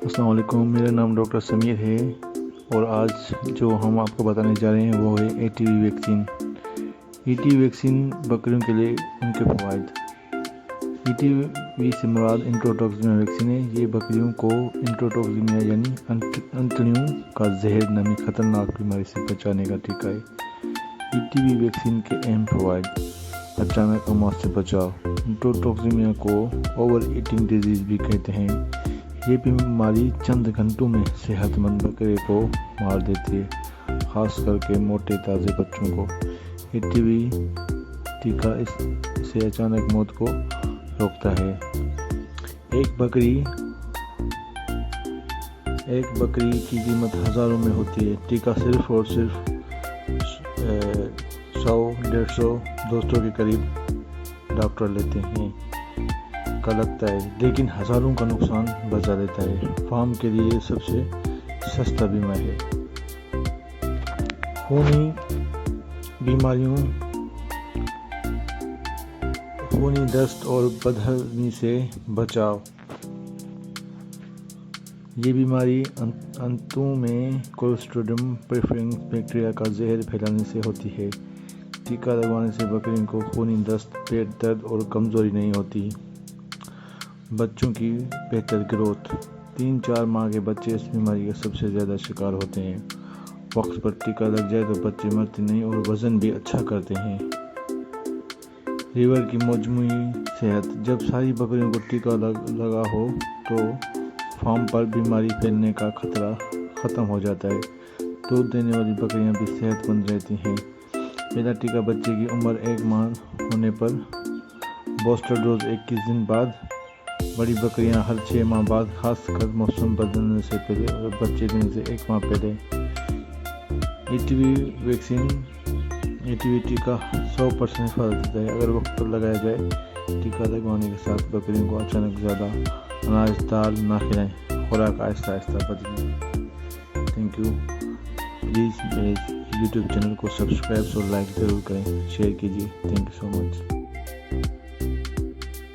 السلام علیکم، میرا نام ڈاکٹر سمیر ہے اور آج جو ہم آپ کو بتانے جا رہے ہیں وہ ہے A T V vaccine. E T V vaccine بکریوں کے لیے ان کے فوائد۔ ای ٹی وی سے مراد انٹروٹوکسیمیا ویکسین ہے۔ یہ بکریوں کو انٹروٹوکسیمیا یعنی انتڑیوں کا زہر نامی خطرناک بیماری سے بچانے کا ٹیکہ ہے۔ ای ٹی وی ویکسین کے اہم فوائد: اچانک اموات سے بچاؤ۔ انٹروٹوکسیمیا کو اوور ایٹنگ ڈیزیز بھی کہتے ہیں۔ یہ بیماری چند گھنٹوں میں صحت مند بکرے کو مار دیتی ہے، خاص کر کے موٹے تازے بچوں کو۔ اے ٹی وی ٹیکہ اس سے اچانک موت کو روکتا ہے۔ ایک بکری کی قیمت ہزاروں میں ہوتی ہے۔ ٹیکہ صرف اور صرف 100-150 دوستوں کے قریب ڈاکٹر لیتے ہیں کا لگتا ہے، لیکن ہزاروں کا نقصان بچا لیتا ہے۔ فارم کے لیے سب سے سستا بیمہ ہے۔ خونی بیماریوں، خونی دست اور بدہضمی سے بچاؤ۔ یہ بیماری انتوں میں کلوسٹریڈیم پریفرنس بیکٹیریا کا زہر پھیلانے سے ہوتی ہے۔ ٹیکہ لگوانے سے بکریوں کو خونی دست، پیٹ درد اور کمزوری نہیں ہوتی۔ بچوں کی بہتر گروتھ۔ 3-4 ماہ کے بچے اس بیماری کا سب سے زیادہ شکار ہوتے ہیں۔ وقت پر ٹیکہ لگ جائے تو بچے مرتے نہیں اور وزن بھی اچھا کرتے ہیں۔ لیور کی مجموعی صحت۔ جب ساری بکریوں کو ٹیکہ لگا ہو تو فارم پر بیماری پھیلنے کا خطرہ ختم ہو جاتا ہے۔ دودھ دینے والی بکریاں بھی صحت مند رہتی ہیں۔ پہلا ٹیکہ بچے کی عمر 1 ماہ ہونے پر، بوسٹر ڈوز 21 دن بعد، بڑی بکریاں ہر 6 ماہ بعد، خاص کر موسم بدلنے سے پہلے اور بچے دینے سے 1 ماہ پہلے۔ A T V vaccine, A T V ٹیکہ 100% حفاظت دیتا ہے اگر وقت پر لگایا جائے۔ ٹیکہ لگوانے کے ساتھ بکریوں کو اچانک زیادہ اناج دال نہ کھلائیں، خوراک آہستہ آہستہ بدلیں۔ Thank you. پلیز میرے یوٹیوب چینل کو سبسکرائب اور لائک ضرور کریں، شیئر کیجیے۔ Thank you so much.